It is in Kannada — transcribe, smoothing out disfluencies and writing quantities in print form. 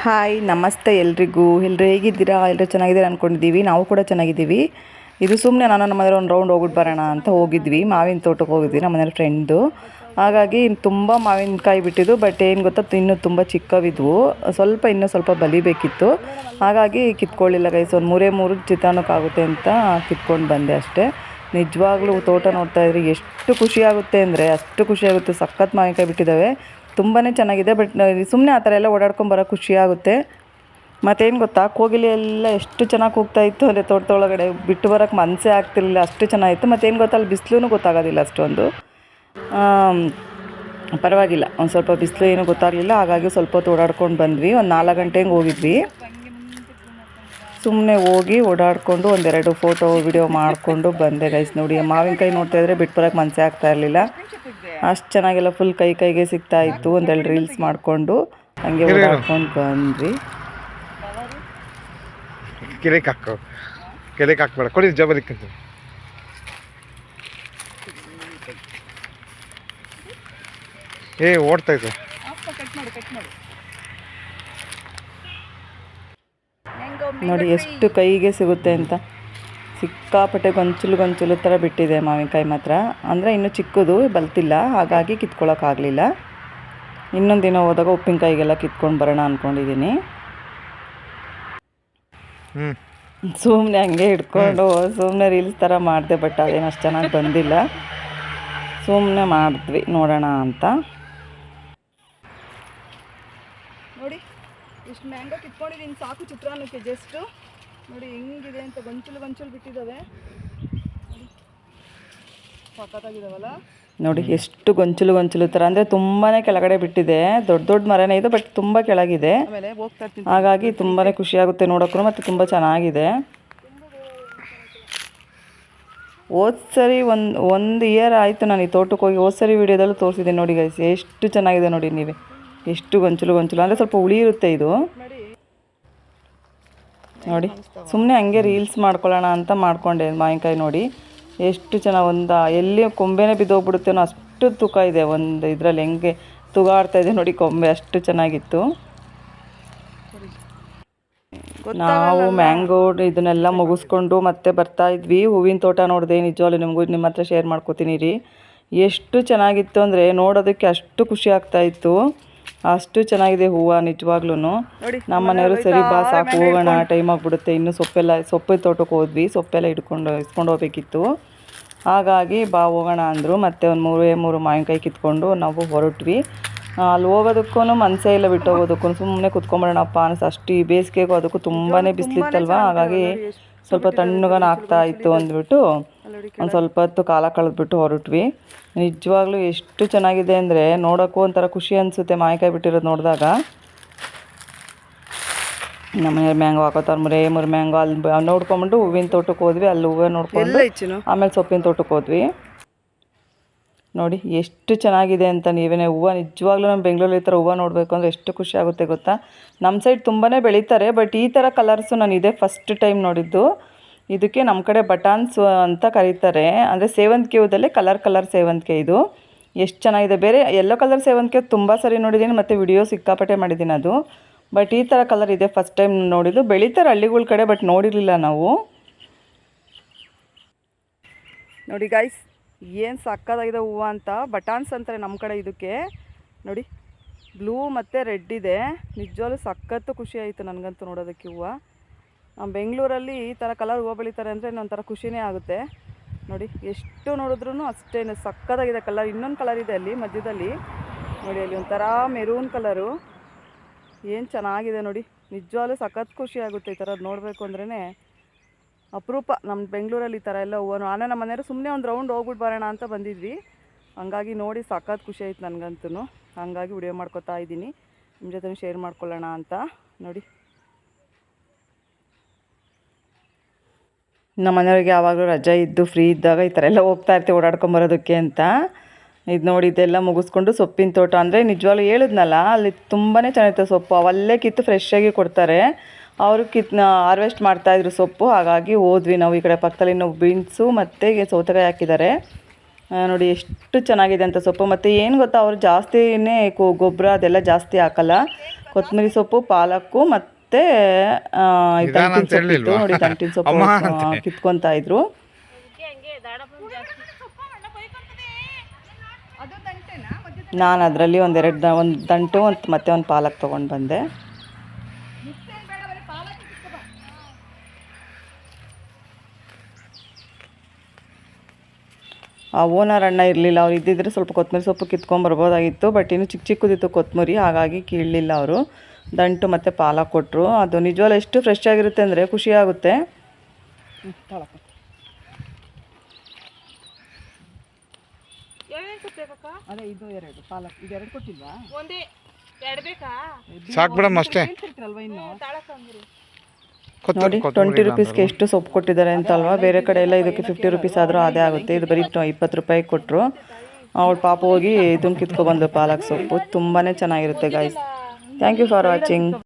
ಹಾಯ್ ನಮಸ್ತೆ ಎಲ್ರಿಗೂ. ಎಲ್ಲರೂ ಹೇಗಿದ್ದೀರಾ? ಎಲ್ಲರೂ ಚೆನ್ನಾಗಿದ್ದೀರಾ ಅಂದ್ಕೊಂಡಿದ್ದೀವಿ. ನಾವು ಕೂಡ ಚೆನ್ನಾಗಿದ್ದೀವಿ. ಇದು ಸುಮ್ಮನೆ ನಾನು ನಮ್ಮ ಮನೇಲಿ ಒಂದು ರೌಂಡ್ ಹೋಗ್ಬಿಟ್ಟು ಬರೋಣ ಅಂತ ಹೋಗಿದ್ವಿ. ಮಾವಿನ ತೋಟಕ್ಕೆ ಹೋಗಿದ್ವಿ ನಮ್ಮ ಮನೇಲಿ ಫ್ರೆಂಡ್ದು. ಹಾಗಾಗಿ ತುಂಬ ಮಾವಿನಕಾಯಿ ಬಿಟ್ಟಿದ್ದು. ಬಟ್ ಏನು ಗೊತ್ತಾ, ಇನ್ನೂ ತುಂಬ ಚಿಕ್ಕವಿದ್ವು. ಇನ್ನೂ ಸ್ವಲ್ಪ ಬಲಿಬೇಕಿತ್ತು. ಹಾಗಾಗಿ ಕಿತ್ಕೊಳ್ಳಿಲ್ಲ ಗೈಸ್. ಒಂದು ಮೂರೇ ಚಿತ್ರಾನ್ನಕ್ಕಾಗುತ್ತೆ ಅಂತ ಕಿತ್ಕೊಂಡು ಬಂದೆ ಅಷ್ಟೇ. ನಿಜವಾಗ್ಲೂ ತೋಟ ನೋಡ್ತಾ ಇದ್ರೆ ಎಷ್ಟು ಖುಷಿಯಾಗುತ್ತೆ ಅಂದರೆ ಅಷ್ಟು ಖುಷಿಯಾಗುತ್ತೆ. ಸಖತ್ ಮಾವಿನಕಾಯಿ ಬಿಟ್ಟಿದ್ದಾವೆ, ತುಂಬಾ ಚೆನ್ನಾಗಿದೆ. ಬಟ್ ಸುಮ್ಮನೆ ಆ ಥರ ಎಲ್ಲ ಓಡಾಡ್ಕೊಂಡು ಖುಷಿಯಾಗುತ್ತೆ. ಮತ್ತೇನು ಗೊತ್ತಾ, ಕೋಗಿಲೆ ಎಲ್ಲ ಎಷ್ಟು ಚೆನ್ನಾಗಿ ಕೂಗ್ತಾ ಇತ್ತು ಅಂದರೆ ತೋಟದೊಳಗಡೆ ಬಿಟ್ಟು ಬರೋಕ್ಕೆ ಮನಸ್ಸೇ ಆಗ್ತಿರಲಿಲ್ಲ, ಅಷ್ಟು ಚೆನ್ನಾಗಿತ್ತು. ಮತ್ತೇನು ಗೊತ್ತಾ, ಅಲ್ಲಿ ಬಿಸಿಲು ಗೊತ್ತಾಗೋದಿಲ್ಲ ಅಷ್ಟೊಂದು. ಪರವಾಗಿಲ್ಲ, ಒಂದು ಸ್ವಲ್ಪ ಬಿಸಿಲು ಏನೂ ಗೊತ್ತಾಗಲಿಲ್ಲ. ಹಾಗಾಗಿ ಸ್ವಲ್ಪ ಹೊತ್ತು ಓಡಾಡ್ಕೊಂಡು ಬಂದ್ವಿ. ಒಂದು 4 ಗಂಟೆಗೆ ಹೋಗಿದ್ವಿ. ಸುಮ್ಮನೆ ಹೋಗಿ ಓಡಾಡಿಕೊಂಡು ಒಂದೆರಡು ಫೋಟೋ ವಿಡಿಯೋ ಮಾಡಿಕೊಂಡು ಬಂದೆ ಗೈಸ್. ನೋಡಿ, ಮಾವಿನಕಾಯಿ ನೋಡ್ತಾ ಇದ್ದರೆ ಬಿಟ್ಟು ಬರೋಕ್ಕೆ ಮನಸ್ಸೇ ಆಗ್ತಾ ಇರಲಿಲ್ಲ, ಅಷ್ಟು ಚೆನ್ನಾಗೆಲ್ಲ ಫುಲ್ ಕೈಗೆ ಸಿಗ್ತಾ ಇತ್ತು. ಒಂದೆರಡು ರೀಲ್ಸ್ ಮಾಡಿಕೊಂಡು ಹಂಗೆ ಓಡಾಡ್ಕೊಂಡು ಬಂದ್ವಿ. ಕೆರೆಗೆ ಹಾಕ್ಬೇಡ, ಕೊಡಿ ಜಬರಿಕ್ಕಂತ. ಓಡ್ತಾ ಇತ್ತು ನೋಡಿ ಎಷ್ಟು ಕೈಗೆ ಸಿಗುತ್ತೆ ಅಂತ. ಸಿಕ್ಕಾಪಟ್ಟೆ ಗೊಂಚಲು ಥರ ಬಿಟ್ಟಿದೆ ಮಾವಿನಕಾಯಿ ಮಾತ್ರ. ಅಂದರೆ ಇನ್ನೂ ಚಿಕ್ಕದು ಬಲ್ತಿಲ್ಲ, ಹಾಗಾಗಿ ಕಿತ್ಕೊಳ್ಳೋಕ್ಕಾಗಲಿಲ್ಲ. ಇನ್ನೊಂದು ದಿನ ಹೋದಾಗ ಉಪ್ಪಿನಕಾಯಿಗೆಲ್ಲ ಕಿತ್ಕೊಂಡು ಬರೋಣ ಅಂದ್ಕೊಂಡಿದ್ದೀನಿ. ಸುಮ್ಮನೆ ಹಂಗೆ ಹಿಡ್ಕೊಂಡು ಸುಮ್ಮನೆ ರೀಲ್ಸ್ ಥರ ಮಾಡಿದೆ. ಬಟ್ ಅದೇನು ಅಷ್ಟು ಚೆನ್ನಾಗಿ ಬಂದಿಲ್ಲ. ಸುಮ್ಮನೆ ಮಾಡಿದ್ವಿ ನೋಡೋಣ ಅಂತ. ನೋಡಿ, ಇಷ್ಟು ಮ್ಯಾಂಗೋ ಕಿತ್ಕೊಂಡಿದ್ದೀನಿ ಸಾಕು ಚಿತ್ರಾನ್ನಕ್ಕೆ. ಜಸ್ಟು ನೋಡಿ ಹೆಂಗಿದೆ ಅಂತ. ಗೊಂಚಲು ಬಿಟ್ಟಿದ್ದಾವೆ. ಸಖತ್ತಾಗಿದ್ದಾವಲ್ಲ ನೋಡಿ, ಎಷ್ಟು ಗೊಂಚಲು ಥರ. ಅಂದರೆ ತುಂಬಾ ಕೆಳಗಡೆ ಬಿಟ್ಟಿದೆ. ದೊಡ್ಡ ಮರನೇ ಇದು, ಬಟ್ ತುಂಬ ಕೆಳಗಿದೆ. ಹಾಗಾಗಿ ತುಂಬಾ ಖುಷಿಯಾಗುತ್ತೆ ನೋಡೋಕ್ಕೂ, ಮತ್ತು ತುಂಬ ಚೆನ್ನಾಗಿದೆ. ಹೋದ್ಸರಿ ಒಂದು ಇಯರ್ ಆಯಿತು ನಾನು ಈ ತೋಟಕ್ಕೆ ಹೋಗಿ. ಹೋದ್ಸರಿ ವೀಡಿಯೋದಲ್ಲೂ ತೋರಿಸಿದ್ದೀನಿ ನೋಡಿ ಗೈಸ್, ಎಷ್ಟು ಚೆನ್ನಾಗಿದೆ ನೋಡಿ ನೀವೇ. ಎಷ್ಟು ಗೊಂಚಲು ಅಂದರೆ ಸ್ವಲ್ಪ ಹುಳಿ ಇರುತ್ತೆ ಇದು. ನೋಡಿ, ಸುಮ್ಮನೆ ಹಂಗೆ ರೀಲ್ಸ್ ಮಾಡ್ಕೊಳ್ಳೋಣ ಅಂತ ಮಾಡ್ಕೊಂಡೆ. ಮಾವಿನಕಾಯಿ ನೋಡಿ ಎಷ್ಟು ಚೆನ್ನಾಗಿ, ಎಲ್ಲಿ ಕೊಂಬೆನೇ ಬಿದ್ದೋಗ್ಬಿಡುತ್ತೇನೋ ಅಷ್ಟು ತೂಕ ಇದೆ. ಒಂದು ಇದರಲ್ಲಿ ಹೆಂಗೆ ತೂಗಾಡ್ತಾ ಇದೆ ನೋಡಿ ಕೊಂಬೆ, ಅಷ್ಟು ಚೆನ್ನಾಗಿತ್ತು. ನಾವು ಮ್ಯಾಂಗೋ ಇದನ್ನೆಲ್ಲ ಮುಗಿಸ್ಕೊಂಡು ಮತ್ತೆ ಬರ್ತಾ ಇದ್ವಿ. ಹೂವಿನ ತೋಟ ನೋಡಿದೆ, ನಿಜವಾಗ್ಲೂ ನಿಮ್ಮ ಹತ್ರ ಶೇರ್ ಮಾಡ್ಕೋತೀನಿ ರೀ. ಎಷ್ಟು ಚೆನ್ನಾಗಿತ್ತು ಅಂದರೆ ನೋಡೋದಕ್ಕೆ ಅಷ್ಟು ಖುಷಿ ಆಗ್ತಾಯಿತ್ತು. ಅಷ್ಟು ಚೆನ್ನಾಗಿದೆ ಹೂವು ನಿಜವಾಗ್ಲೂ. ನಮ್ಮ ಮನೆಯವರು ಸರಿ ಬಾ ಸಾಕು ಹೋಗೋಣ, ಟೈಮ್ ಆಗಿಬಿಡುತ್ತೆ. ಇನ್ನು ಸೊಪ್ಪಿನ ತೋಟಕ್ಕೆ ಹೋದ್ವಿ. ಸೊಪ್ಪೆಲ್ಲ ಇಸ್ಕೊಂಡು ಹೋಗ್ಬೇಕಿತ್ತು. ಹಾಗಾಗಿ ಬಾ ಹೋಗೋಣ ಅಂದರು. ಮತ್ತು ಒಂದು ಮೂರು ಮಾವಿನಕಾಯಿ ಕಿತ್ಕೊಂಡು ನಾವು ಹೊರಟ್ವಿ. ಅಲ್ಲಿ ಹೋಗೋದಕ್ಕೂ ಮನಸ್ಸೇ ಇಲ್ಲ, ಬಿಟ್ಟು ಹೋಗೋದಕ್ಕೂ. ಸುಮ್ಮನೆ ಕುತ್ಕೊಂಬಿಡೋಣಪ್ಪ ಅನಿಸ್ತು. ಅಷ್ಟು ಈ ಬೇಸಿಗೆಗೂ ಅದಕ್ಕೂ ತುಂಬಾ ಬಿಸಿಲಿತ್ತಲ್ವ, ಹಾಗಾಗಿ ಸ್ವಲ್ಪ ತಣ್ಣಗನ ಆಗ್ತಾ ಇತ್ತು ಅಂದ್ಬಿಟ್ಟು ಒಂದು ಸ್ವಲ್ಪ ಹೊತ್ತು ಕಾಲ ಕಳೆದ್ಬಿಟ್ಟು ಹೊರಟ್ವಿ. ನಿಜವಾಗ್ಲೂ ಎಷ್ಟು ಚೆನ್ನಾಗಿದೆ ಅಂದರೆ ನೋಡೋಕ್ಕೂ ಒಂಥರ ಖುಷಿ ಅನಿಸುತ್ತೆ ಮಾವಿನಕಾಯಿ ಬಿಟ್ಟಿರೋದು ನೋಡಿದಾಗ. ನಮ್ಮ ಮನೆಯವ್ರು ಮ್ಯಾಂಗೋ ಹಾಕೋತಾರೆ, ಮೂರು ಮ್ಯಾಂಗೋ. ಅಲ್ಲಿ ನೋಡ್ಕೊಂಬಿಟ್ಟು ಹೂವಿನ ತೋಟಕ್ಕೆ ಹೋದ್ವಿ. ಅಲ್ಲಿ ಹೂವು ನೋಡ್ಕೊಂಡು ಆಮೇಲೆ ಸೊಪ್ಪಿನ ತೋಟಕ್ಕೆ ಹೋದ್ವಿ. ನೋಡಿ ಎಷ್ಟು ಚೆನ್ನಾಗಿದೆ ಅಂತ ನೀವೇ. ಹೂವು ನಿಜವಾಗ್ಲೂ ನಮ್ಮ ಬೆಂಗಳೂರಲ್ಲಿ ಈ ಥರ ಹೂವು ನೋಡಬೇಕು ಅಂದರೆ ಎಷ್ಟು ಖುಷಿ ಆಗುತ್ತೆ ಗೊತ್ತಾ. ನಮ್ಮ ಸೈಡ್ ತುಂಬಾ ಬೆಳೀತಾರೆ, ಬಟ್ ಈ ಥರ ಕಲರ್ಸು ನಾನು ಇದೇ ಫಸ್ಟ್ ಟೈಮ್ ನೋಡಿದ್ದು. ಇದಕ್ಕೆ ನಮ್ಮ ಕಡೆ ಬಟಾನ್ಸ್ ಅಂತ ಕರೀತಾರೆ. ಅಂದರೆ ಸೇವಂತಿಗೆ ಹೂದಲ್ಲೇ ಕಲರ್ ಸೇವಂತಿಗೆ ಇದು. ಎಷ್ಟು ಚೆನ್ನಾಗಿದೆ. ಬೇರೆ ಯೆಲ್ಲೋ ಕಲರ್ ಸೇವಂತಿಗೆ ತುಂಬ ಸರಿ ನೋಡಿದ್ದೀನಿ, ಮತ್ತು ವಿಡಿಯೋ ಸಿಕ್ಕಾಪಟ್ಟೆ ಮಾಡಿದ್ದೀನಿ ಅದು. ಬಟ್ ಈ ಥರ ಕಲರ್ ಇದೆ ಫಸ್ಟ್ ಟೈಮ್ ನೋಡಿದ್ದು. ಬೆಳೀತಾರೆ ಹಳ್ಳಿಗಳ ಕಡೆ, ಬಟ್ ನೋಡಿರಲಿಲ್ಲ ನಾವು. ನೋಡಿ ಗಾಯ್ಸ್, ಏನು ಸಕ್ಕತ್ತಾಗಿದೆ ಹೂವು ಅಂತ. ಬಟಾನ್ಸ್ ಅಂತಾರೆ ನಮ್ಮ ಕಡೆ ಇದಕ್ಕೆ. ನೋಡಿ, ಬ್ಲೂ ಮತ್ತು ರೆಡ್ ಇದೆ. ನಿಜವಾಗ್ಲೂ ಸಖತ್ತು ಖುಷಿ ಆಯಿತು ನನಗಂತೂ ನೋಡೋದಕ್ಕೆ ಹೂವು. ಬೆಂಗಳೂರಲ್ಲಿ ಈ ಥರ ಕಲರ್ ಹೂವು ಬೆಳೀತಾರೆ ಅಂದರೆ ಒಂಥರ ಖುಷಿನೇ ಆಗುತ್ತೆ. ನೋಡಿ, ಎಷ್ಟು ನೋಡಿದ್ರೂ ಅಷ್ಟೇ ಸಕ್ಕತ್ತಾಗಿದೆ ಕಲರ್. ಇನ್ನೊಂದು ಕಲರ್ ಇದೆ ಅಲ್ಲಿ ಮಧ್ಯದಲ್ಲಿ ನೋಡಿ, ಅಲ್ಲಿ ಒಂಥರ ಮೆರೂನ್ ಕಲರು. ಏನು ಚೆನ್ನಾಗಿದೆ ನೋಡಿ. ನಿಜವಾಗ್ಲೂ ಸಖತ್ ಖುಷಿ ಆಗುತ್ತೆ ಈ ಥರದ್ದು ನೋಡಬೇಕು ಅಂದ್ರೇ. ಅಪರೂಪ ನಮ್ಮ ಬೆಂಗಳೂರಲ್ಲಿ ಈ ಥರ ಎಲ್ಲ ಹೂವು. ನಾನು ನಮ್ಮ ಮನೆಯವರು ಸುಮ್ಮನೆ ಒಂದು ರೌಂಡ್ ಹೋಗ್ಬಿಟ್ಟು ಬರೋಣ ಅಂತ ಬಂದಿದ್ವಿ. ಹಂಗಾಗಿ ನೋಡಿ ಸಖತ್ ಖುಷಿ ಆಯ್ತು ನನಗಂತೂ. ಹಾಗಾಗಿ ವಿಡಿಯೋ ಮಾಡ್ಕೊತಾ ಇದ್ದೀನಿ, ನಿಮ್ಮ ಜೊತೆ ಶೇರ್ ಮಾಡ್ಕೊಳ್ಳೋಣ ಅಂತ. ನೋಡಿ, ನಮ್ಮ ಮನೆಯವ್ರಿಗೆ ಯಾವಾಗಲೂ ರಜೆ ಇದ್ದು ಫ್ರೀ ಇದ್ದಾಗ ಈ ಥರ ಎಲ್ಲ ಹೋಗ್ತಾ ಇರ್ತೀವಿ ಓಡಾಡ್ಕೊಂಬರೋದಕ್ಕೆ ಅಂತ. ಇದು ನೋಡಿ, ಇದೆಲ್ಲ ಮುಗಿಸ್ಕೊಂಡು ಸೊಪ್ಪಿನ ತೋಟ. ಅಂದರೆ ನಿಜವಾಗ್ಲೂ ಹೇಳಿದ್ನಲ್ಲ, ಅಲ್ಲಿ ತುಂಬಾ ಚೆನ್ನಾಗಿತ್ತು ಸೊಪ್ಪು. ಅವಲ್ಲೇ ಕಿತ್ತು ಫ್ರೆಶ್ಶಾಗಿ ಕೊಡ್ತಾರೆ. ಅವರು ಹಾರ್ವೆಸ್ಟ್ ಮಾಡ್ತಾಯಿದ್ರು ಸೊಪ್ಪು. ಹಾಗಾಗಿ ಹೋದ್ವಿ ನಾವು. ಈ ಕಡೆ ಪಕ್ಕದಲ್ಲಿ ಇನ್ನೂ ಬೀನ್ಸು ಮತ್ತು ಸೌತೆಕಾಯಿ ಹಾಕಿದ್ದಾರೆ. ನೋಡಿ ಎಷ್ಟು ಚೆನ್ನಾಗಿದೆ ಅಂತ ಸೊಪ್ಪು. ಮತ್ತು ಏನು ಗೊತ್ತಾ, ಅವರು ಜಾಸ್ತಿನೇ ಗೊಬ್ಬರ ಅದೆಲ್ಲ ಜಾಸ್ತಿ ಹಾಕಲ್ಲ. ಕೊತ್ತಂಬರಿ ಸೊಪ್ಪು, ಪಾಲಕ್ಕು ಮತ್ತು ದಂಟಿನ ಸೊಪ್ಪಿತ್ತು ನೋಡಿ. ದಂಟಿನ ಸೊಪ್ಪು ಕಿತ್ಕೊತಾ ಇದ್ರು. ನಾನು ಅದರಲ್ಲಿ ಒಂದು ದಂಟು ಮತ್ತು ಒಂದು ಪಾಲಕ್ ತೊಗೊಂಡು ಬಂದೆ. ಆ ಓನರ್ ಅಣ್ಣ ಇರಲಿಲ್ಲ, ಅವ್ರು ಇದ್ದಿದ್ರೆ ಸ್ವಲ್ಪ ಕೊತ್ತಂಬರಿ ಸೊಪ್ಪು ಕಿತ್ಕೊಂಬರ್ಬೋದಾಗಿತ್ತು. ಬಟ್ ಇನ್ನು ಚಿಕ್ಕ ಚಿಕ್ಕದಿತ್ತು ಕೊತ್ತಂಬರಿ, ಹಾಗಾಗಿ ಕೀಳಲಿಲ್ಲ ಅವರು. ದಂಟು ಮತ್ತು ಪಾಲಕ್ ಕೊಟ್ಟರು. ಅದು ನಿಜವಾಗ್ಲೂ ಎಷ್ಟು ಫ್ರೆಶ್ ಆಗಿರುತ್ತೆ ಅಂದರೆ ಖುಷಿಯಾಗುತ್ತೆ. ಅದೇ ಇದು 2 ಪಾಲಕ್, ಇದು 2 ಕೊಟ್ಟಿಲ್ವಾ? ಸಾಕು ಬಿಡಮ್ಮ ಅಷ್ಟೇ. ನೋಡಿ 20 ರುಪೀಸ್ಗೆ ಎಷ್ಟು ಸೊಪ್ಪು ಕೊಟ್ಟಿದ್ದಾರೆ ಅಂತ ಅಲ್ವಾ. ಬೇರೆ ಕಡೆ ಎಲ್ಲ ಇದಕ್ಕೆ 50 ರುಪೀಸ್ ಆದರೂ ಅದೇ ಆಗುತ್ತೆ. ಇದು ಬರೀ 20 ರೂಪಾಯಿಗೆ ಕೊಟ್ಟರು. ಅವಳು ಪಾಪ ಹೋಗಿ ಇದನ್ನು ಕಿತ್ಕೊಬಂದು ಪಾಲಕ್ ಸೊಪ್ಪು. ತುಂಬಾ ಚೆನ್ನಾಗಿರುತ್ತೆ guys. Thank you for watching.